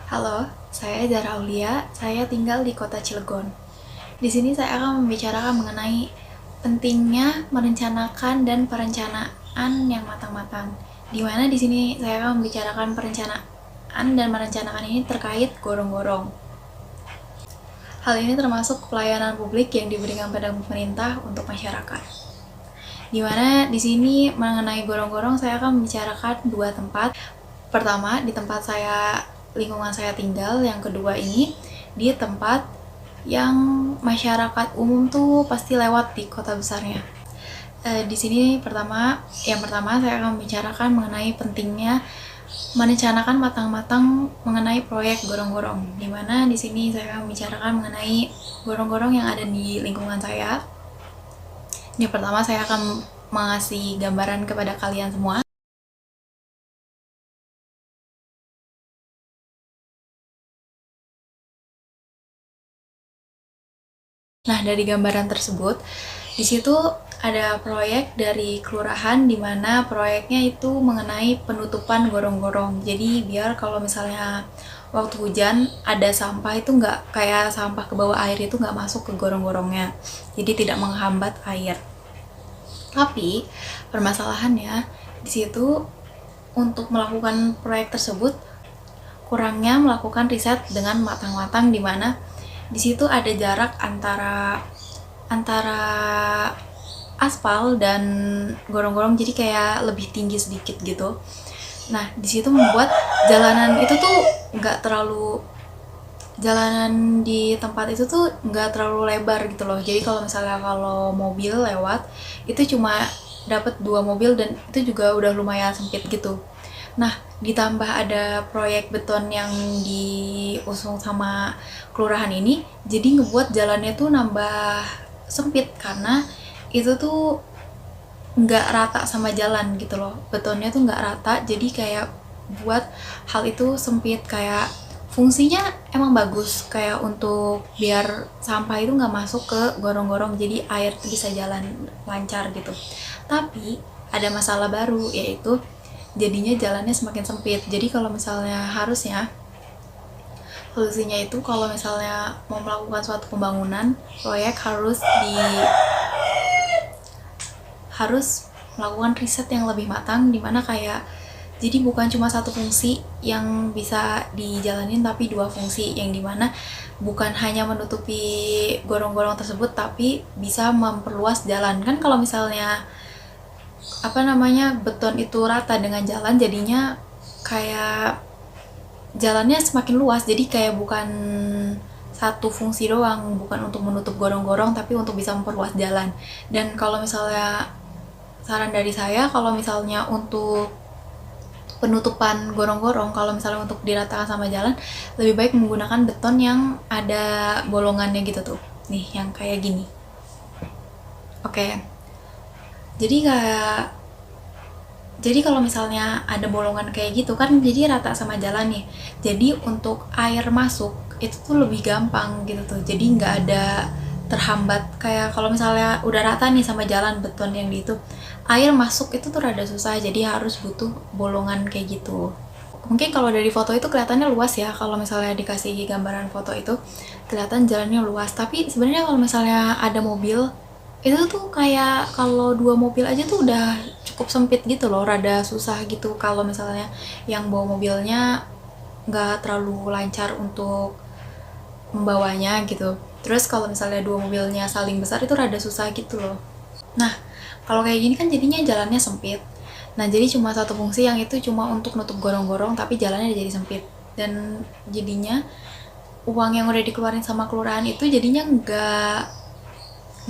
Halo, saya Zara Aulia. Saya tinggal di kota Cilegon. Di sini saya akan membicarakan mengenai pentingnya merencanakan dan perencanaan yang matang-matang. Di mana di sini saya akan membicarakan perencanaan dan merencanakan ini terkait gorong-gorong. Hal ini termasuk pelayanan publik yang diberikan pada pemerintah untuk masyarakat. Di mana di sini mengenai gorong-gorong saya akan membicarakan dua tempat. Pertama, di tempat lingkungan saya tinggal. Yang kedua ini di tempat yang masyarakat umum tuh pasti lewat di kota besarnya. Di sini yang pertama saya akan membicarakan mengenai pentingnya merencanakan matang-matang mengenai proyek gorong-gorong. Di mana di sini saya akan membicarakan mengenai gorong-gorong yang ada di lingkungan saya. Ini pertama saya akan mengasih gambaran kepada kalian semua. Nah, dari gambaran tersebut, di situ ada proyek dari kelurahan di mana proyeknya itu mengenai penutupan gorong-gorong. Jadi biar kalau misalnya waktu hujan ada sampah itu nggak kayak sampah ke bawah air itu nggak masuk ke gorong-gorongnya. Jadi tidak menghambat air. Tapi permasalahannya di situ untuk melakukan proyek tersebut kurangnya melakukan riset dengan matang-matang di mana di situ ada jarak antara aspal dan gorong-gorong, jadi kayak lebih tinggi sedikit gitu. Nah, di situ membuat jalanan itu tuh nggak terlalu jalanan di tempat itu tuh nggak terlalu lebar gitu loh. Jadi kalau mobil lewat itu cuma dapat 2 mobil dan itu juga udah lumayan sempit gitu. Nah, ditambah ada proyek beton yang diusung sama kelurahan ini, jadi ngebuat jalannya tuh nambah sempit karena itu tuh nggak rata sama jalan gitu loh. Betonnya tuh nggak rata, jadi kayak buat hal itu sempit. Kayak fungsinya emang bagus, kayak untuk biar sampah itu nggak masuk ke gorong-gorong, jadi air tuh bisa jalan lancar gitu. Tapi ada masalah baru, yaitu jadinya jalannya semakin sempit. Jadi kalau misalnya solusinya itu kalau misalnya mau melakukan suatu pembangunan proyek harus melakukan riset yang lebih matang, dimana kayak jadi bukan cuma satu fungsi yang bisa dijalanin tapi 2 fungsi, yang dimana bukan hanya menutupi gorong-gorong tersebut tapi bisa memperluas jalan. Kan kalau misalnya beton itu rata dengan jalan, jadinya kayak jalannya semakin luas, jadi kayak bukan satu fungsi doang, bukan untuk menutup gorong-gorong tapi untuk bisa memperluas jalan. Dan kalau misalnya saran dari saya, kalau misalnya untuk penutupan gorong-gorong, kalau misalnya untuk diratakan sama jalan, lebih baik menggunakan beton yang ada bolongannya gitu tuh, nih yang kayak gini. Oke, jadi kalau misalnya ada bolongan kayak gitu kan jadi rata sama jalan nih, jadi untuk air masuk itu tuh lebih gampang gitu tuh, jadi nggak ada terhambat. Kayak kalau misalnya udah rata nih sama jalan beton yang di itu, air masuk itu tuh rada susah, jadi harus butuh bolongan kayak gitu. Mungkin kalau dari foto itu kelihatannya luas ya, kalau misalnya dikasih gambaran foto itu kelihatan jalannya luas, tapi sebenarnya kalau misalnya ada mobil itu tuh kayak kalau 2 mobil aja tuh udah cukup sempit gitu loh, rada susah gitu kalau misalnya yang bawa mobilnya nggak terlalu lancar untuk membawanya gitu. Terus kalau misalnya 2 mobilnya saling besar itu rada susah gitu loh. Nah, kalau kayak gini kan jadinya jalannya sempit. Nah, jadi cuma satu fungsi yang itu cuma untuk nutup gorong-gorong tapi jalannya jadi sempit. Dan jadinya uang yang udah dikeluarin sama kelurahan itu jadinya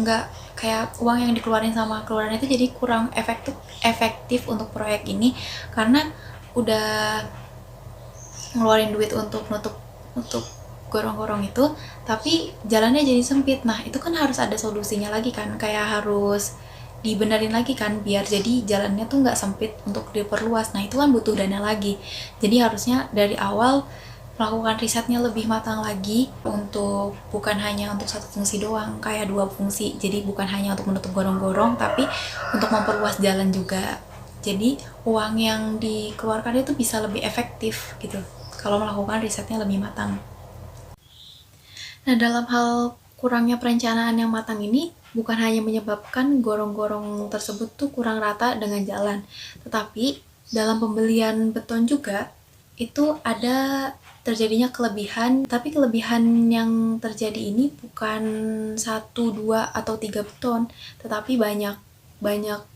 nggak kayak uang yang dikeluarin sama kelurahan itu jadi kurang efektif untuk proyek ini, karena udah ngeluarin duit untuk nutup gorong-gorong itu tapi jalannya jadi sempit. Nah, itu kan harus ada solusinya lagi kan, kayak harus dibenerin lagi kan biar jadi jalannya tuh nggak sempit untuk diperluas. Nah, itu kan butuh dana lagi, jadi harusnya dari awal melakukan risetnya lebih matang lagi, untuk bukan hanya untuk satu fungsi doang, kayak 2 fungsi. Jadi bukan hanya untuk menutup gorong-gorong tapi untuk memperluas jalan juga, jadi uang yang dikeluarkan itu bisa lebih efektif gitu kalau melakukan risetnya lebih matang. Nah, dalam hal kurangnya perencanaan yang matang ini bukan hanya menyebabkan gorong-gorong tersebut tuh kurang rata dengan jalan, tetapi dalam pembelian beton juga itu ada terjadinya kelebihan, tapi kelebihan yang terjadi ini bukan 1, 2, atau 3 beton, tetapi banyak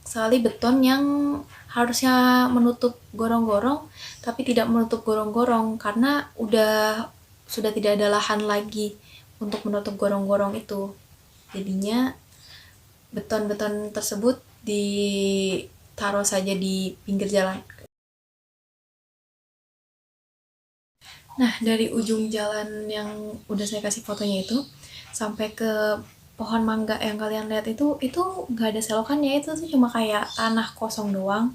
sekali beton yang harusnya menutup gorong-gorong tapi tidak menutup gorong-gorong karena sudah tidak ada lahan lagi untuk menutup gorong-gorong itu. Jadinya beton-beton tersebut ditaruh saja di pinggir jalan. Nah, dari ujung jalan yang udah saya kasih fotonya itu sampai ke pohon mangga yang kalian lihat itu nggak ada selokannya, itu tuh cuma kayak tanah kosong doang.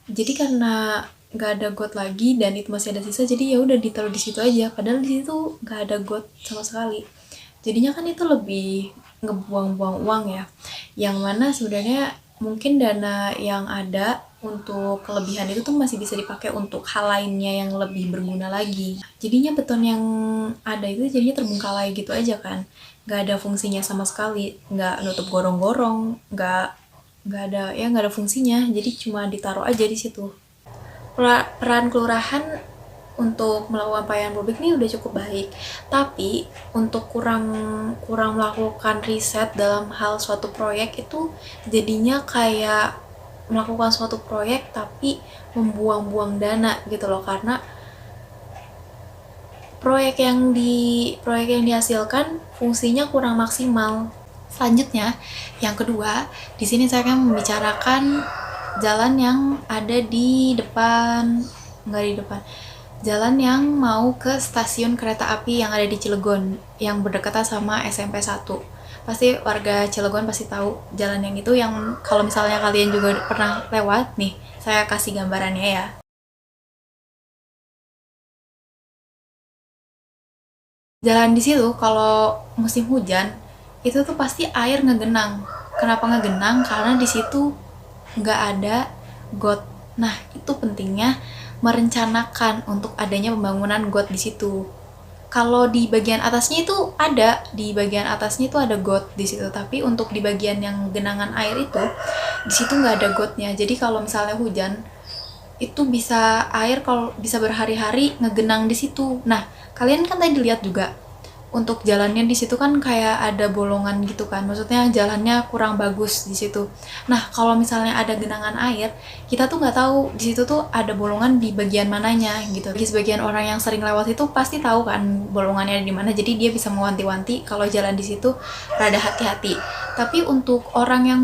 Jadi karena nggak ada got lagi dan itu masih ada sisa, jadi ya udah ditaruh di situ aja. Padahal di situ nggak ada got sama sekali. Jadinya kan itu lebih ngebuang-buang uang ya. Yang mana sebenarnya mungkin dana yang ada untuk kelebihan itu tuh masih bisa dipakai untuk hal lainnya yang lebih berguna lagi. Jadinya beton yang ada itu jadinya terbengkalai gitu aja kan. Nggak ada fungsinya sama sekali. Nggak nutup gorong-gorong, nggak ada fungsinya. Jadi cuma ditaruh aja di situ. Peran kelurahan untuk melakukan pelayanan publik ini udah cukup baik, tapi untuk kurang melakukan riset dalam hal suatu proyek itu jadinya kayak melakukan suatu proyek tapi membuang-buang dana gitu loh, karena proyek yang dihasilkan fungsinya kurang maksimal. Selanjutnya, yang kedua, di sini saya akan membicarakan jalan yang ada di depan, enggak di depan, jalan yang mau ke stasiun kereta api yang ada di Cilegon, yang berdekatan sama SMP 1. Pasti warga Cilegon pasti tahu jalan yang itu, yang kalau misalnya kalian juga pernah lewat nih, saya kasih gambarannya ya. Jalan di situ kalau musim hujan, itu tuh pasti air ngegenang. Kenapa ngegenang? Karena di situ nggak ada got. Nah, itu pentingnya merencanakan untuk adanya pembangunan got di situ. Kalau di bagian atasnya itu ada got di situ, tapi untuk di bagian yang genangan air itu, di situ nggak ada gotnya. Jadi kalau misalnya hujan, itu kalau bisa berhari-hari ngegenang di situ. Nah, kalian kan tadi lihat juga untuk jalannya di situ kan kayak ada bolongan gitu kan. Maksudnya jalannya kurang bagus di situ. Nah, kalau misalnya ada genangan air, kita tuh nggak tahu di situ tuh ada bolongan di bagian mananya gitu. Bagi sebagian orang yang sering lewat itu pasti tahu kan bolongannya di mana. Jadi dia bisa mewanti-wanti kalau jalan di situ rada hati-hati. Tapi untuk orang yang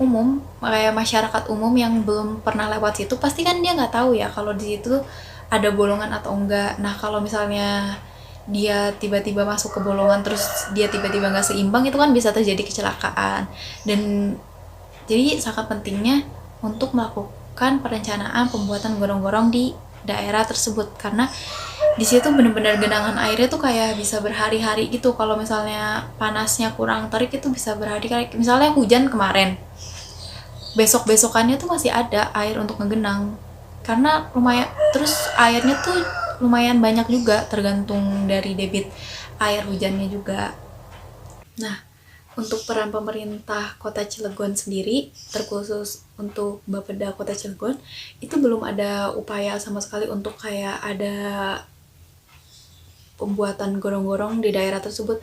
umum, kayak masyarakat umum yang belum pernah lewat situ, pasti kan dia nggak tahu ya kalau di situ ada bolongan atau enggak. Nah, kalau misalnya dia tiba-tiba masuk ke bolongan terus dia tiba-tiba nggak seimbang, itu kan bisa terjadi kecelakaan. Dan jadi sangat pentingnya untuk melakukan perencanaan pembuatan gorong-gorong di daerah tersebut, karena di situ benar-benar genangan airnya tuh kayak bisa berhari-hari gitu. Kalau misalnya panasnya kurang terik itu bisa berhari-hari. Misalnya hujan kemarin, besok-besokannya tuh masih ada air untuk ngegenang, karena lumayan, terus airnya tuh lumayan banyak juga tergantung dari debit air hujannya juga. Nah, untuk peran pemerintah Kota Cilegon sendiri, terkhusus untuk Bapeda Kota Cilegon, itu belum ada upaya sama sekali untuk kayak ada pembuatan gorong-gorong di daerah tersebut.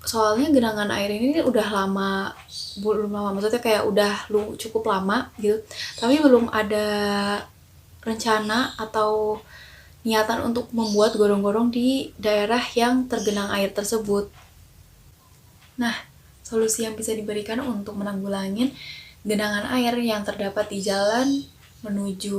Soalnya genangan air ini udah belum lama, maksudnya kayak udah cukup lama gitu, tapi belum ada rencana atau niatan untuk membuat gorong-gorong di daerah yang tergenang air tersebut. Nah, solusi yang bisa diberikan untuk menanggulangi genangan air yang terdapat di jalan menuju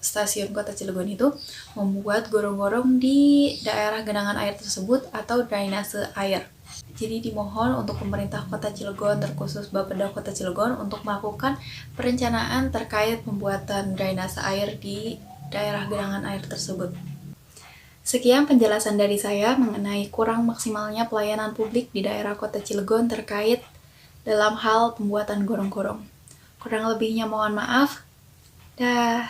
stasiun Kota Cilegon itu, membuat gorong-gorong di daerah genangan air tersebut atau drainase air. Jadi dimohon untuk pemerintah Kota Cilegon, terkhusus Bapeda Kota Cilegon, untuk melakukan perencanaan terkait pembuatan drainase air di daerah genangan air tersebut. Sekian penjelasan dari saya mengenai kurang maksimalnya pelayanan publik di daerah Kota Cilegon terkait dalam hal pembuatan gorong-gorong. Kurang lebihnya mohon maaf. Dah.